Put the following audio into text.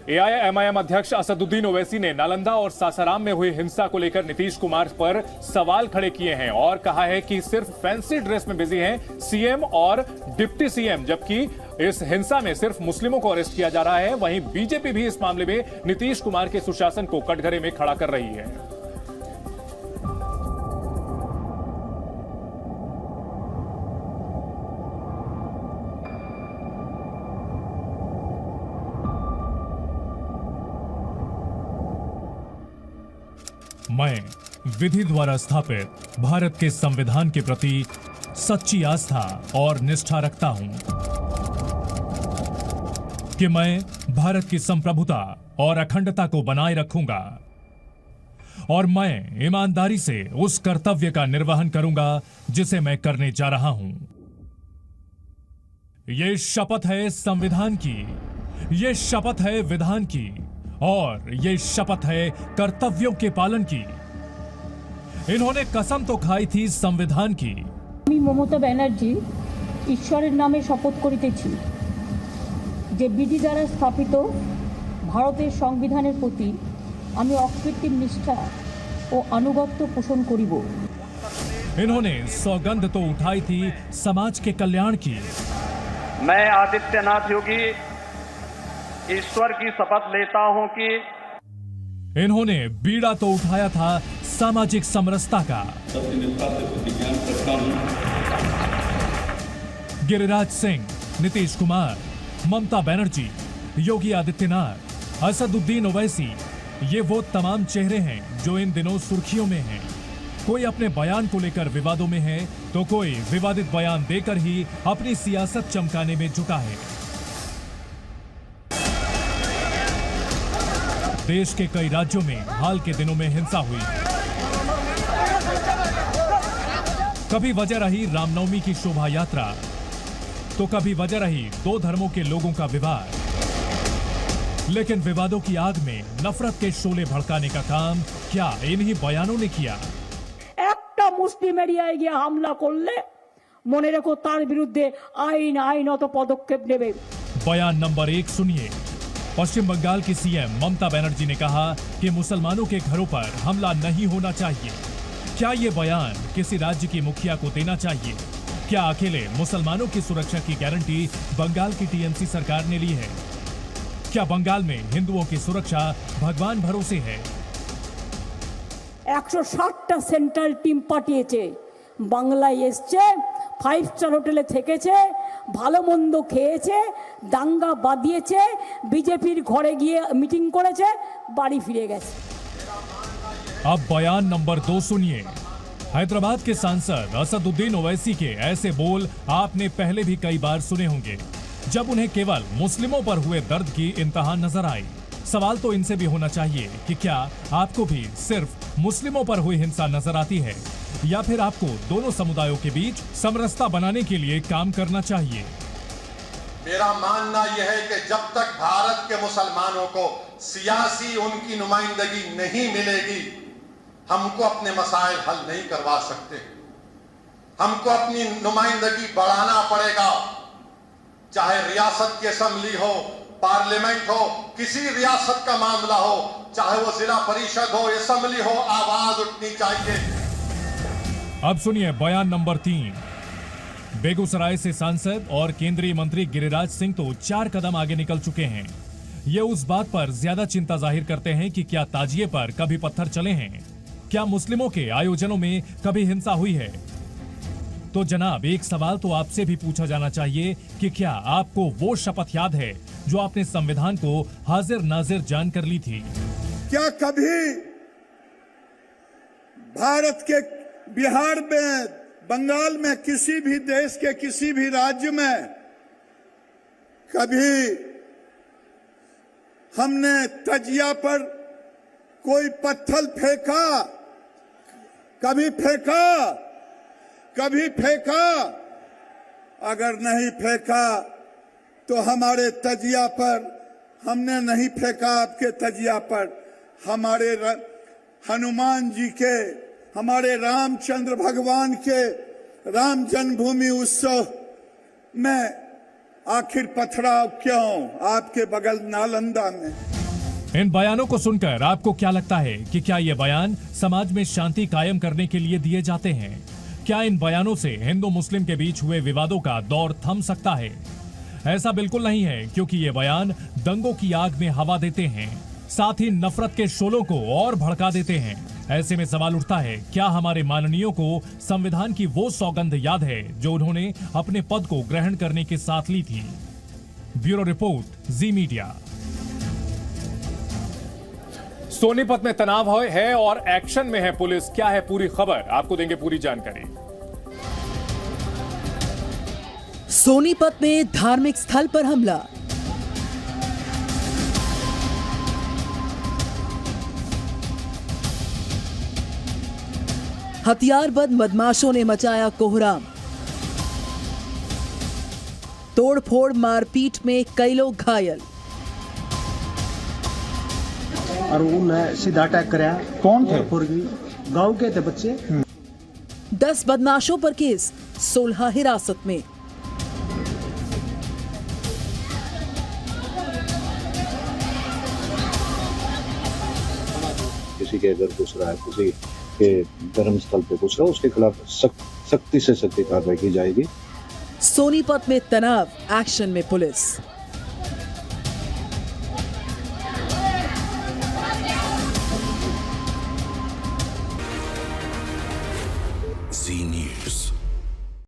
AIMIM अध्यक्ष असदुद्दीन ओवैसी ने नालंदा और सासाराम में हुई हिंसा को लेकर नीतीश कुमार पर सवाल खड़े किए हैं और कहा है कि सिर्फ फैंसी ड्रेस में बिजी हैं सीएम और डिप्टी सीएम, जबकि इस हिंसा में सिर्फ मुस्लिमों को अरेस्ट किया जा रहा है। वहीं बीजेपी भी इस मामले में नीतीश कुमार के सुशासन को कटघरे में खड़ा कर रही है। मैं विधि द्वारा स्थापित भारत के संविधान के प्रति सच्ची आस्था और निष्ठा रखता हूं कि मैं भारत की संप्रभुता और अखंडता को बनाए रखूंगा और मैं ईमानदारी से उस कर्तव्य का निर्वहन करूंगा जिसे मैं करने जा रहा हूं। ये शपथ है संविधान की, ये शपथ है विधान की और ये शपथ है कर्तव्यों के पालन की। इन्होंने कसम तो खाई थी संविधान की। ममता बनर्जी ईश्वरेर नामे शपथ करितेछि जे विधि द्वारा स्थापित भारतेर संविधानेर प्रति आमि अकृत्रिम निष्ठा और अनुगत्य पोषण करिब। इन्होंने सौगंध तो उठाई थी समाज के कल्याण की। मैं आदित्यनाथ योगी ईश्वर की शपथ लेता हूं कि इन्होंने बीड़ा तो उठाया था सामाजिक समरसता का। गिरिराज सिंह, नीतीश कुमार, ममता बनर्जी, योगी आदित्यनाथ, असदुद्दीन ओवैसी, ये वो तमाम चेहरे हैं जो इन दिनों सुर्खियों में हैं। कोई अपने बयान को लेकर विवादों में है तो कोई विवादित बयान देकर ही अपनी सियासत चमकाने में जुटा है। देश के कई राज्यों में हाल के दिनों में हिंसा हुई। कभी वजह रही रामनवमी की शोभा यात्रा तो कभी वजह रही दो धर्मों के लोगों का विवाद। लेकिन विवादों की आग में नफरत के शोले भड़काने का काम क्या इन्हीं बयानों ने किया? একটা মুসলিম এরিয়ায় গিয়ে হামলা করলে মনে রেখো তার বিরুদ্ধে আইনত পদক্ষেপ নেবে। बयान नंबर 1 सुनिए। पश्चिम बंगाल की सीएम ममता बनर्जी ने कहा कि मुसलमानों के घरों पर हमला नहीं होना चाहिए। क्या ये बयान किसी राज्य की मुखिया को देना चाहिए? क्या अकेले मुसलमानों की सुरक्षा की गारंटी बंगाल की टीएमसी सरकार ने ली है? क्या बंगाल में हिंदुओं की सुरक्षा भगवान भरोसे है? 160টা সেন্ট্রাল টিম পাঠিয়েছে, বাংলায় এসছে, 5 স্টার হোটেলে থেকেছে, ভালো মন্দ খেয়েছে, দাঙ্গা বাঁধিয়েছে, বিজেপির ঘরে গিয়ে মিটিং করেছে, বাড়ি ফিরে গেছে। अब बयान नंबर 2 सुनिए। हैदराबाद के सांसद असदुद्दीन ओवैसी के ऐसे बोल आपने पहले भी कई बार सुने होंगे, जब उन्हें केवल मुस्लिमों पर हुए दर्द की इंतहा नजर आई। सवाल तो इनसे भी होना चाहिए कि क्या आपको भी सिर्फ मुस्लिमों पर हुई हिंसा नजर आती है या फिर आपको दोनों समुदायों के बीच समरसता बनाने के लिए काम करना चाहिए? मेरा मानना यह है कि जब तक भारत के मुसलमानों को सियासी उनकी नुमाइंदगी नहीं मिलेगी, हमको अपने मसाइल हल नहीं करवा सकते। हमको अपनी नुमाइंदगी बढ़ाना पड़ेगा, चाहे रियासत की असेंबली हो, पार्लियामेंट हो, किसी रियासत का मामला हो, चाहे वो जिला परिषद हो, असेंबली हो, आवाज उठनी चाहिए। अब सुनिए बयान नंबर 3। बेगूसराय से सांसद और केंद्रीय मंत्री गिरिराज सिंह तो 4 कदम आगे निकल चुके हैं। ये उस बात पर ज्यादा चिंता जाहिर करते हैं कि क्या ताजिए पर कभी पत्थर चले हैं, क्या मुस्लिमों के आयोजनों में कभी हिंसा हुई है। तो जनाब, एक सवाल तो आपसे भी पूछा जाना चाहिए कि क्या आपको वो शपथ याद है जो आपने संविधान को हाजिर नाजिर जानकर ली थी? क्या कभी भारत के बिहार में, बंगाल में, किसी भी देश के किसी भी राज्य में कभी हमने तजिया पर कोई पत्थर फेंका? कभी फेंका? कभी फेंका? अगर नहीं फेंका तो हमारे तजिया पर, हमने नहीं फेंका आपके तजिया पर, हमारे हनुमान जी के, हमारे रामचंद्र भगवान के राम जन्मभूमि उत्सव में आखिर पथराव क्यों आपके बगल नालंदा में? इन बयानों को सुनकर आपको क्या लगता है कि क्या ये बयान समाज में शांति कायम करने के लिए दिए जाते हैं? क्या इन बयानों से हिंदू मुस्लिम के बीच हुए विवादों का दौर थम सकता है? ऐसा बिल्कुल नहीं है, क्योंकि ये बयान दंगों की आग में हवा देते हैं, साथ ही नफरत के शोलों को और भड़का देते हैं। ऐसे में सवाल उठता है, क्या हमारे माननीयों को संविधान की वो सौगंध याद है जो उन्होंने अपने पद को ग्रहण करने के साथ ली थी? ब्यूरो रिपोर्ट, जी मीडिया। सोनीपत में तनाव है और एक्शन में है पुलिस। क्या है पूरी खबर, आपको देंगे पूरी जानकारी। सोनीपत में धार्मिक स्थल पर हमला। हथियारबंद बदमाशों ने मचाया कोहराम। तोड़फोड़ मारपीट में कई लोग घायल। और उन्हें सीधा अटैक कराया। कौन थे? गांव के थे बच्चे। 10 बदमाशों पर केस, 16 हिरासत में। किसी के घर घुस रहा है, किसी के धर्मस्थल पे घुस रहा है, उसके खिलाफ सख्ती से सख्ती कार्रवाई की जाएगी। सोनीपत में तनाव, एक्शन में पुलिस।